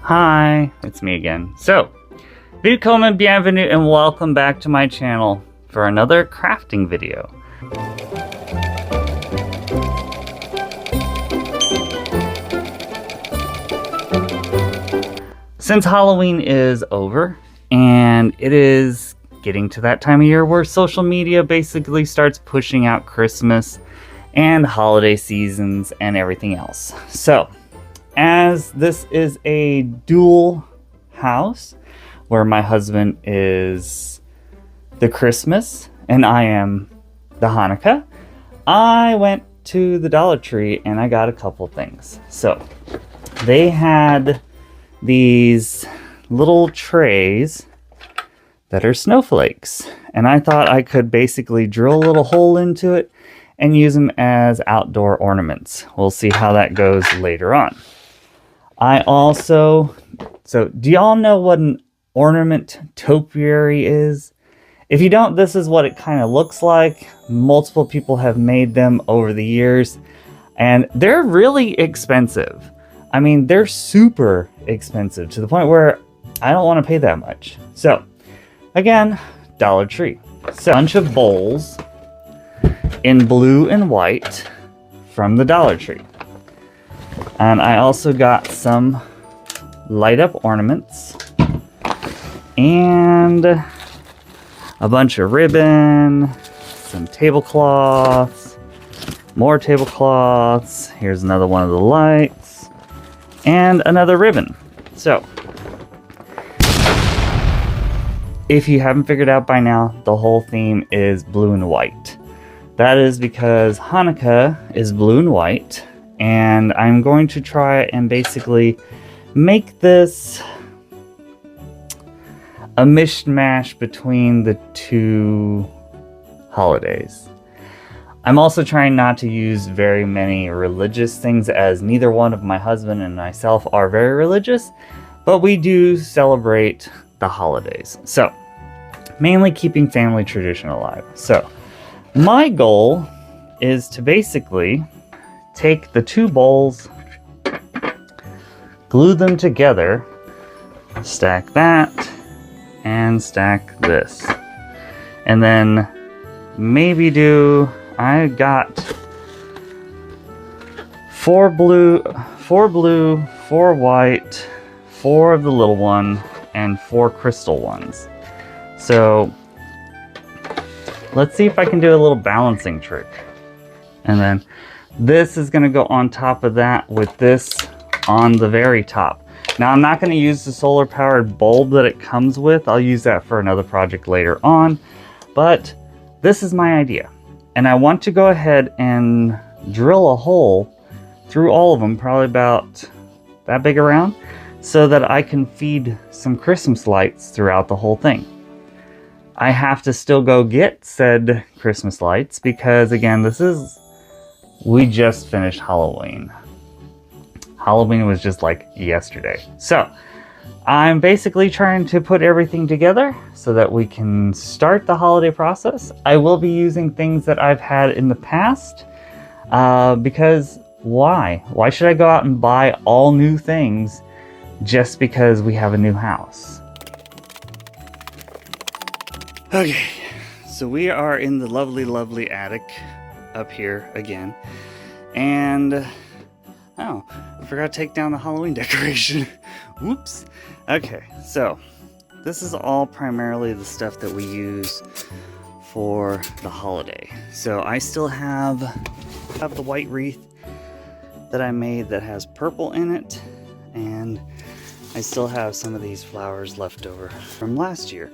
Hi, it's me again. So, willkommen, bienvenue, and welcome back to my channel for another crafting video. Since Halloween is over, and it is getting to that time of year where social media basically starts pushing out Christmas and holiday seasons and everything else. So, as this is a dual house where my husband is the Christmas and I am the Hanukkah, I went to the Dollar Tree and I got a couple things. So they had these little trays that are snowflakes, and I thought I could basically drill a little hole into it and use them as outdoor ornaments. We'll see how that goes later on. So do y'all know what an ornament topiary is? If you don't, this is what it kind of looks like. Multiple people have made them over the years, and they're really expensive. I mean, they're super expensive to the point where I don't want to pay that much. So, again, Dollar Tree. So, a bunch of bowls in blue and white from the Dollar Tree. And I also got some light up ornaments and a bunch of ribbon, some tablecloths, more tablecloths. Here's another one of the lights and another ribbon. So, if you haven't figured out by now, the whole theme is blue and white. That is because Hanukkah is blue and white, and I'm going to try and basically make this a mishmash between the two holidays. I'm also trying not to use very many religious things, as neither one of my husband and myself are very religious, but we do celebrate the holidays. So, mainly keeping family tradition alive. So, my goal is to basically take the two bowls, glue them together, stack that, and stack this. And then maybe I got four blue, four white, four of the little one, and four crystal ones. So let's see if I can do a little balancing trick. And then this is going to go on top of that with this on the very top. Now, I'm not going to use the solar powered bulb that it comes with. I'll use that for another project later on. But this is my idea. And I want to go ahead and drill a hole through all of them, probably about that big around, so that I can feed some Christmas lights throughout the whole thing. I have to still go get said Christmas lights because, again, we just finished Halloween. Halloween was just like yesterday. So, I'm basically trying to put everything together so that we can start the holiday process. I will be using things that I've had in the past because why? Why should I go out and buy all new things just because we have a new house? Okay, so we are in the lovely, lovely attic up here again. And, oh, I forgot to take down the Halloween decoration. Whoops. Okay, so this is all primarily the stuff that we use for the holiday. So I still have the white wreath that I made that has purple in it. And I still have some of these flowers left over from last year.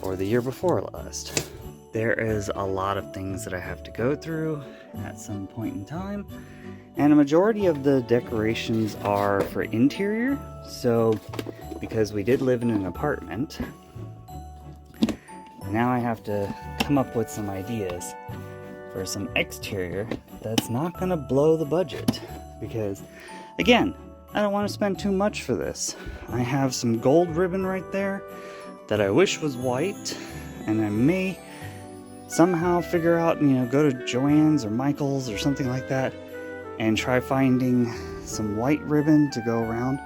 Or the year before last. There is a lot of things that I have to go through at some point in time, and a majority of the decorations are for interior. So, because we did live in an apartment, now I have to come up with some ideas for some exterior that's not gonna blow the budget, because again, I don't want to spend too much for this. I have some gold ribbon right there that I wish was white, and I may somehow figure out, go to Joann's or Michael's or something like that and try finding some white ribbon to go around.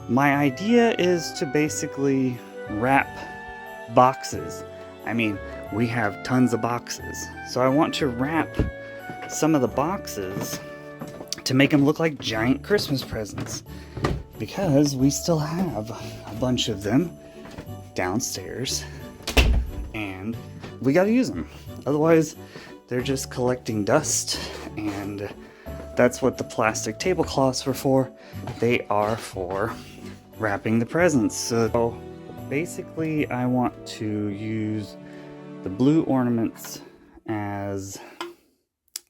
My idea is to basically wrap boxes. I mean, we have tons of boxes. So I want to wrap some of the boxes to make them look like giant Christmas presents, because we still have a bunch of them downstairs and we got to use them. Otherwise, they're just collecting dust, and that's what the plastic tablecloths were for. They are for wrapping the presents. So basically, I want to use the blue ornaments as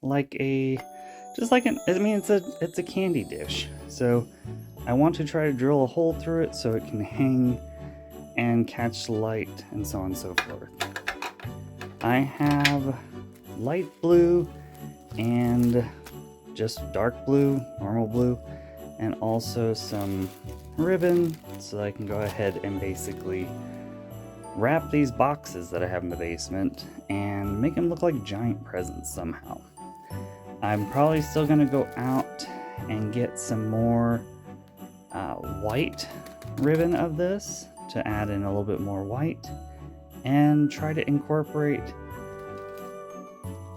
like a, just like an, I mean, it's a candy dish. So I want to try to drill a hole through it so it can hang and catch light and so on and so forth. I have light blue and just dark blue, normal blue, and also some ribbon so I can go ahead and basically wrap these boxes that I have in the basement and make them look like giant presents somehow. I'm probably still gonna go out and get some more white ribbon of this to add in a little bit more white and try to incorporate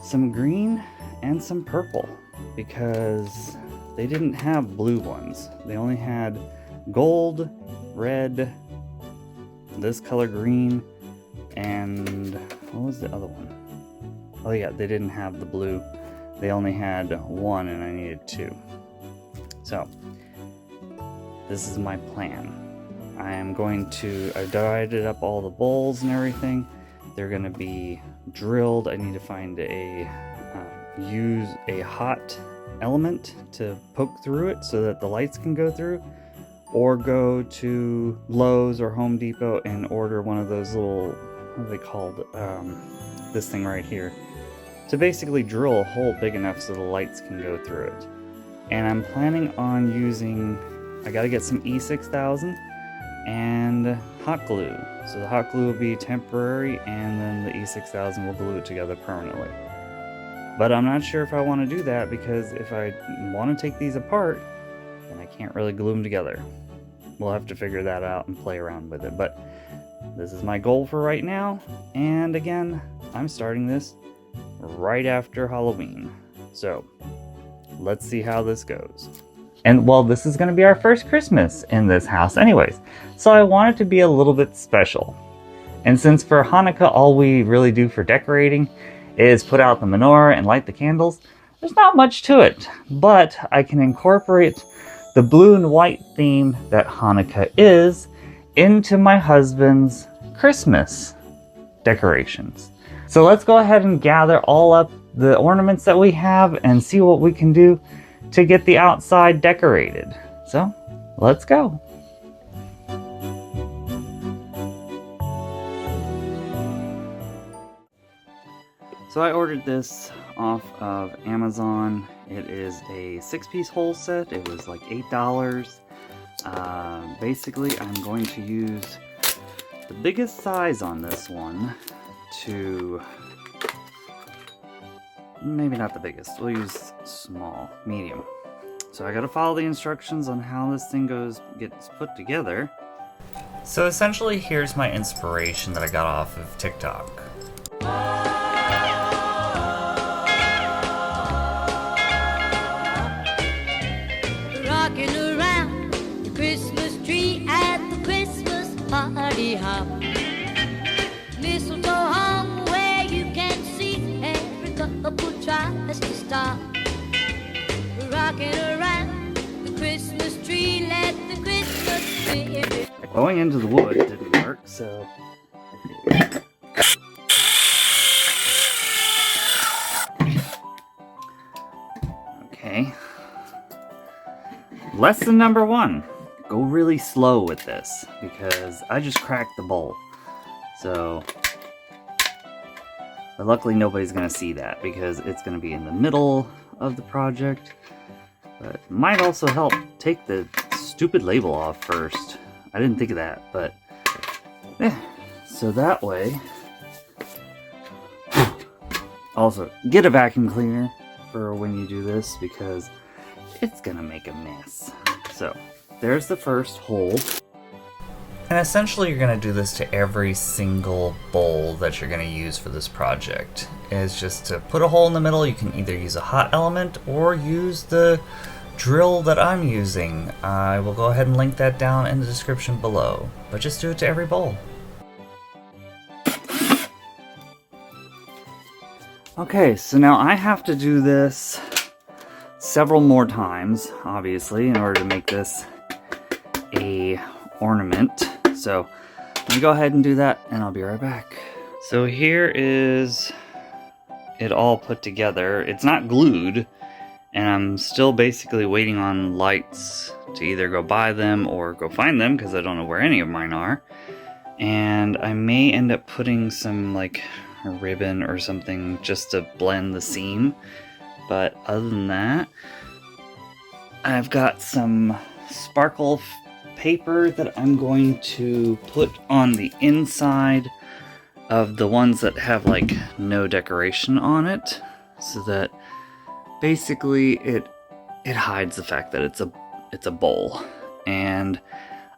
some green and some purple, because they didn't have blue ones. They only had gold, red, this color green, and what was the other one? Oh yeah, they didn't have the blue. They only had one and I needed two. So this is my plan. I am going to, I've divided up all the bowls and everything. They're going to be drilled. I need to find use a hot element to poke through it so that the lights can go through, or go to Lowe's or Home Depot and order one of those little, what are they called, this thing right here, to basically drill a hole big enough so the lights can go through it. And I'm planning on using, I gotta get some E6000 and hot glue. So the hot glue will be temporary, and then the E6000 will glue it together permanently. But I'm not sure if I want to do that, because if I want to take these apart, then I can't really glue them together. We'll have to figure that out and play around with it. But this is my goal for right now. And again, I'm starting this right after Halloween. So let's see how this goes. And well, this is going to be our first Christmas in this house anyways, so I want it to be a little bit special. And since for Hanukkah all we really do for decorating is put out the menorah and light the candles, there's not much to it, but I can incorporate the blue and white theme that Hanukkah is into my husband's Christmas decorations. So let's go ahead and gather all up the ornaments that we have and see what we can do to get the outside decorated. So let's go. So I ordered this off of Amazon. It is a 6-piece whole set. It was like $8. Basically, I'm going to use the biggest size on this one to, maybe not the biggest, we'll use small, medium. So I gotta follow the instructions on how this thing gets put together. So essentially, here's my inspiration that I got off of TikTok. Rocking around the Christmas tree at the Christmas party hop. Mistletoe hung where you can see every couple tries to stop. Rocking around the Christmas tree, let the Christmas spirit. Going into the wood didn't work, so okay. Lesson number 1. Go really slow with this, because I just cracked the bowl. So, but luckily nobody's gonna see that because it's gonna be in the middle of the project. But it might also help take the stupid label off first. I didn't think of that, but yeah. So that way, also get a vacuum cleaner for when you do this, because it's gonna make a mess. So there's the first hole. And essentially you're going to do this to every single bowl that you're going to use for this project. Is just to put a hole in the middle. You can either use a hot element or use the drill that I'm using. I will go ahead and link that down in the description below. But just do it to every bowl. Okay, so now I have to do this several more times, obviously, in order to make this a ornament. So let me go ahead and do that and I'll be right back. So here is it all put together. It's not glued, and I'm still basically waiting on lights to either go buy them or go find them because I don't know where any of mine are. And I may end up putting some like a ribbon or something just to blend the seam. But other than that, I've got some sparkle paper that I'm going to put on the inside of the ones that have like no decoration on it, so that basically it hides the fact that it's a bowl. And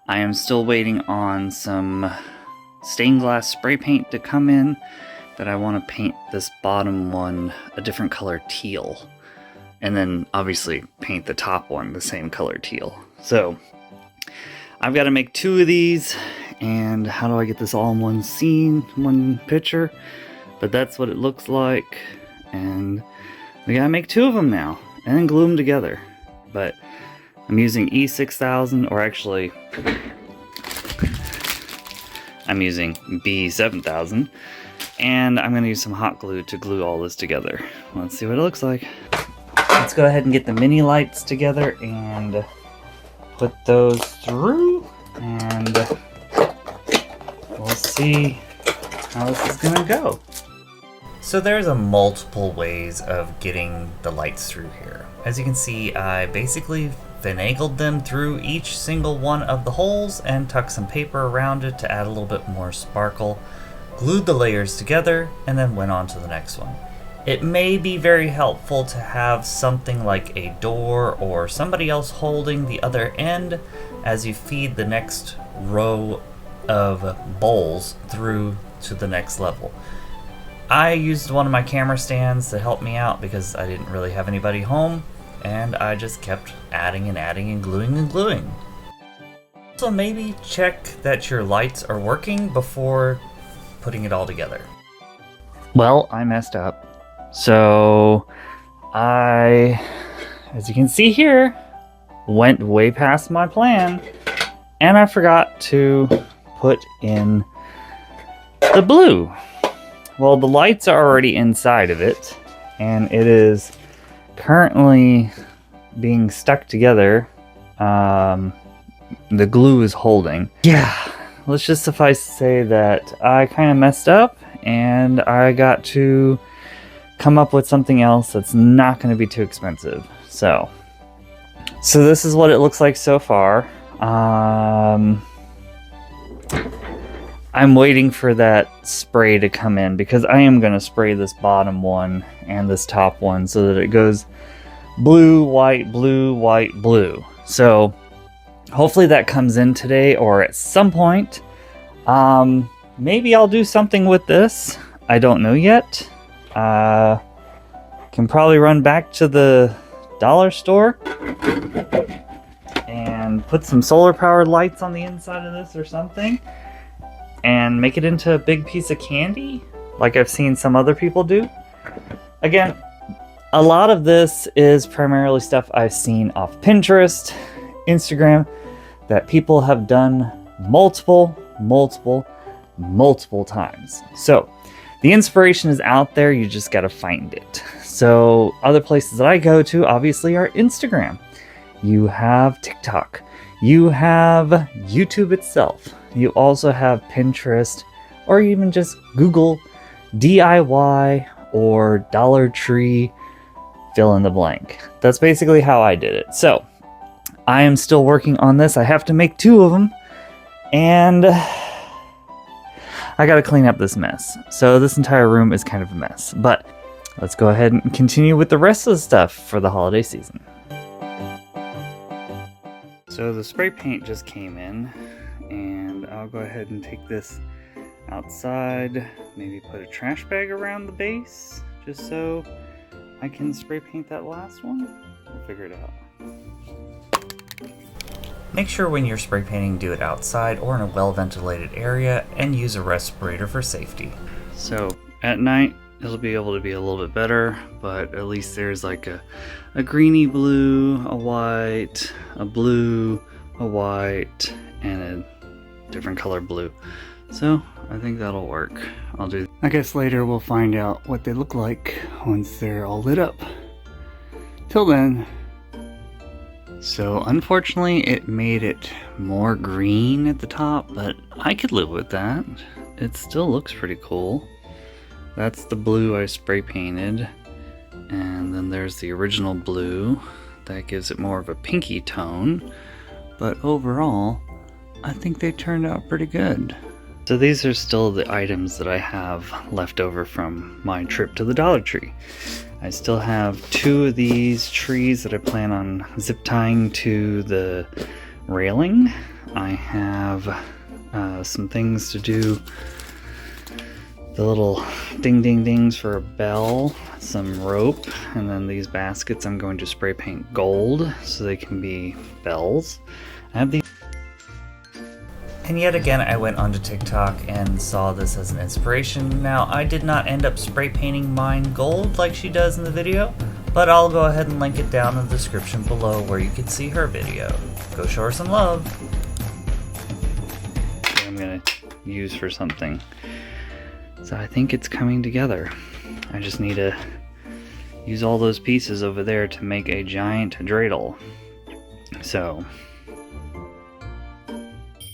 I am still waiting on some stained glass spray paint to come in, that I want to paint this bottom one a different color teal, and then obviously paint the top one the same color teal. So I've got to make 2 of these, and how do I get this all in one scene, one picture? But that's what it looks like, and we gotta make 2 of them now, and then glue them together. But I'm using E6000, or actually, I'm using B7000, and I'm gonna use some hot glue to glue all this together. Let's see what it looks like. Let's go ahead and get the mini lights together and put those through, and we'll see how this is gonna go. So there's a multiple ways of getting the lights through here. As you can see, I basically finagled them through each single one of the holes and tucked some paper around it to add a little bit more sparkle, glued the layers together, and then went on to the next one. It may be very helpful to have something like a door or somebody else holding the other end as you feed the next row of bowls through to the next level. I used one of my camera stands to help me out because I didn't really have anybody home, and I just kept adding and adding and gluing. So maybe check that your lights are working before putting it all together. Well, I messed up. So I, as you can see here, went way past my plan, and I forgot to put in the blue. Well, the lights are already inside of it, and it is currently being stuck together. The glue is holding. Yeah, let's just suffice to say that I kind of messed up, and I got to come up with something else that's not going to be too expensive. So this is what it looks like so far. I'm waiting for that spray to come in because I am going to spray this bottom one and this top one so that it goes blue, white, blue, white, blue. So hopefully that comes in today or at some point. Maybe I'll do something with this. I don't know yet. Can probably run back to the dollar store and put some solar powered lights on the inside of this or something and make it into a big piece of candy like I've seen some other people do. Again, a lot of this is primarily stuff I've seen off Pinterest, Instagram, that people have done multiple times. So the inspiration is out there, you just gotta find it. So other places that I go to obviously are Instagram. You have TikTok. You have YouTube itself. You also have Pinterest, or even just Google DIY or Dollar Tree, fill in the blank. That's basically how I did it. So I am still working on this. I have to make 2 of them, and I gotta clean up this mess. So this entire room is kind of a mess, but let's go ahead and continue with the rest of the stuff for the holiday season. So the spray paint just came in, and I'll go ahead and take this outside, maybe put a trash bag around the base, just so I can spray paint that last one. We'll figure it out. Make sure when you're spray painting, do it outside or in a well-ventilated area, and use a respirator for safety. So at night, it'll be able to be a little bit better, but at least there's like a greeny blue, a white, a blue, a white, and a different color blue. So I think that'll work. I guess later we'll find out what they look like once they're all lit up. Till then. So unfortunately it made it more green at the top, but I could live with that. It still looks pretty cool. That's the blue I spray painted, and then there's the original blue that gives it more of a pinky tone, but overall I think they turned out pretty good. So these are still the items that I have left over from my trip to the Dollar Tree. I still have 2 of these trees that I plan on zip tying to the railing. I have some things to do, the little ding ding dings for a bell, some rope, and then these baskets I'm going to spray paint gold so they can be bells. I have these. And yet again, I went onto TikTok and saw this as an inspiration. Now, I did not end up spray painting mine gold like she does in the video, but I'll go ahead and link it down in the description below where you can see her video. Go show her some love. I'm gonna use for something. So I think it's coming together. I just need to use all those pieces over there to make a giant dreidel. So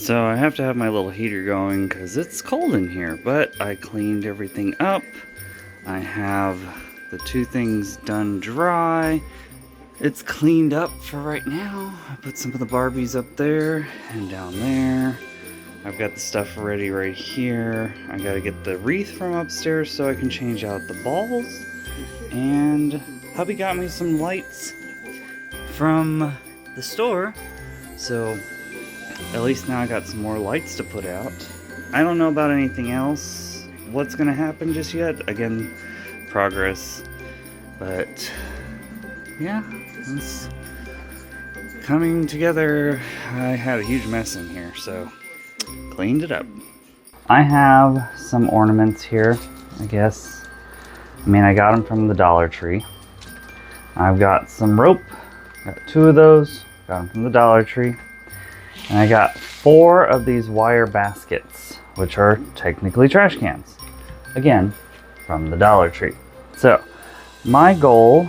I have to have my little heater going because it's cold in here, but I cleaned everything up. I have the 2 things done dry. It's cleaned up for right now. I put some of the Barbies up there and down there. I've got the stuff ready right here. I gotta get the wreath from upstairs so I can change out the balls. And hubby got me some lights from the store, so at least now I got some more lights to put out. I don't know about anything else, what's gonna happen just yet. Again, progress. But yeah, it's coming together. I had a huge mess in here, so cleaned it up. I have some ornaments here, I guess. I mean, I got them from the Dollar Tree. I've got some rope, got 2 of those, got them from the Dollar Tree. And I got 4 of these wire baskets, which are technically trash cans. Again, from the Dollar Tree. So, my goal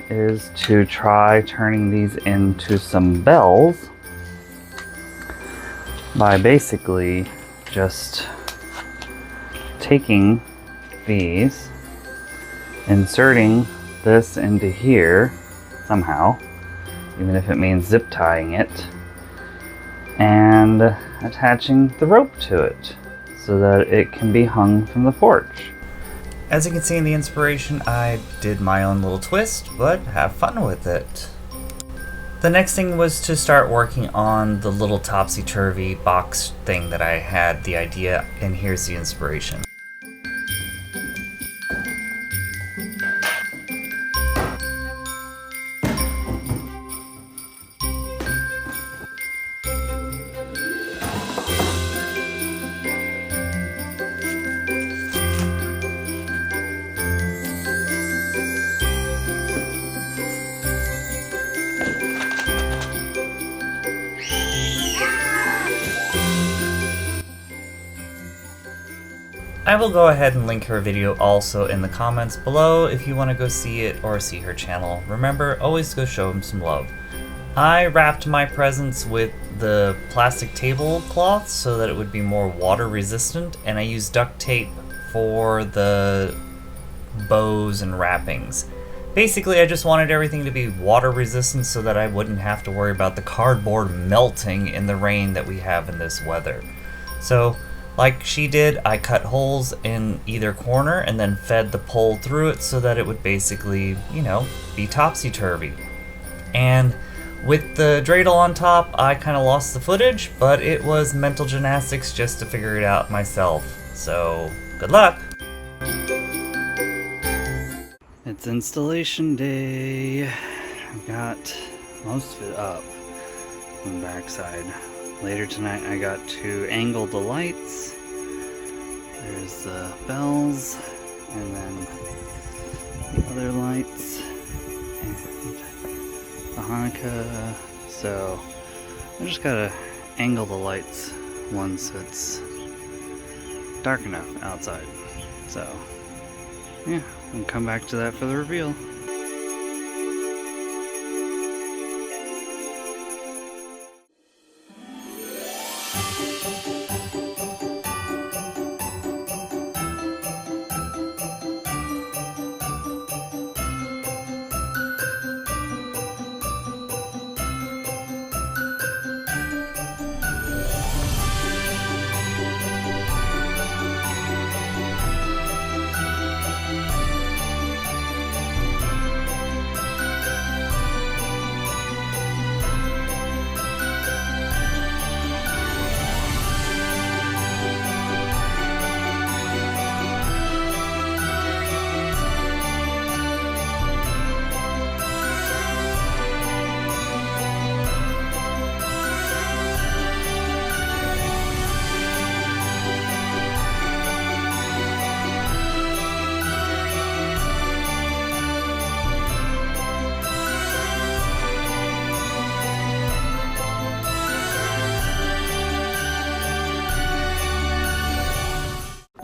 is to try turning these into some bells by basically just taking these, inserting this into here somehow, even if it means zip tying it, and attaching the rope to it so that it can be hung from the porch. As you can see in the inspiration, I did my own little twist, but have fun with it. The next thing was to start working on the little topsy-turvy box thing that I had the idea, and here's the inspiration. I will go ahead and link her video also in the comments below if you want to go see it or see her channel. Remember, always go show them some love. I wrapped my presents with the plastic tablecloth so that it would be more water resistant, and I used duct tape for the bows and wrappings. Basically, I just wanted everything to be water resistant so that I wouldn't have to worry about the cardboard melting in the rain that we have in this weather. So, like she did, I cut holes in either corner and then fed the pole through it so that it would basically, you know, be topsy-turvy. And With the dreidel on top, I kind of lost the footage, but it was mental gymnastics just to figure it out myself. So, good luck! It's installation day. I got most of it up on the backside. Later tonight I got to angle the lights. There's the bells and then the other lights and the Hanukkah. So I just gotta angle the lights once it's dark enough outside. So yeah, we'll come back to that for the reveal.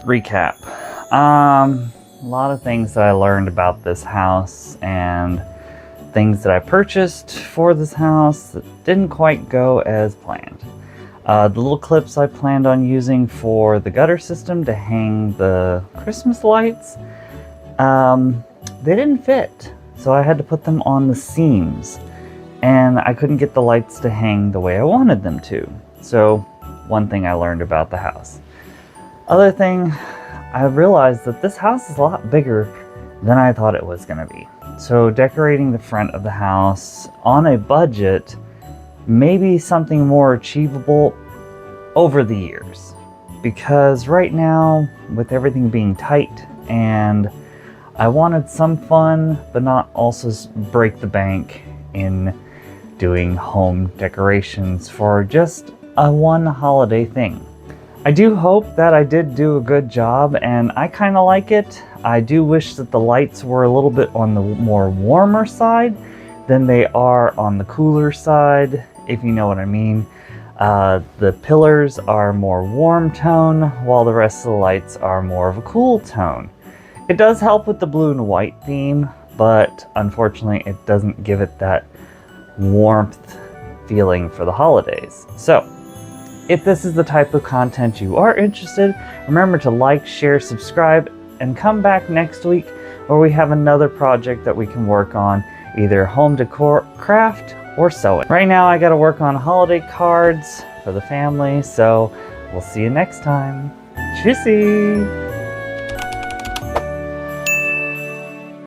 Recap. A lot of things that I learned about this house and things that I purchased for this house that didn't quite go as planned. The little clips I planned on using for the gutter system to hang the Christmas lights, they didn't fit, so I had to put them on the seams, and I couldn't get the lights to hang the way I wanted them to. So one thing I learned about the house. Other thing, I realized that this house is a lot bigger than I thought it was going to be. So decorating the front of the house on a budget may be something more achievable over the years. Because right now, with everything being tight, and I wanted some fun, but not also break the bank in doing home decorations for just a one holiday thing. I do hope that I did do a good job, and I kind of like it. I do wish that the lights were a little bit on the more warmer side than they are on the cooler side, if you know what I mean. The pillars are more warm tone, while the rest of the lights are more of a cool tone. It does help with the blue and white theme, but unfortunately it doesn't give it that warmth feeling for the holidays. So, if this is the type of content you are interested, remember to like, share, subscribe, and come back next week where we have another project that we can work on, either home decor, craft, or sewing. Right now I gotta work on holiday cards for the family, so we'll see you next time. Tschüssi!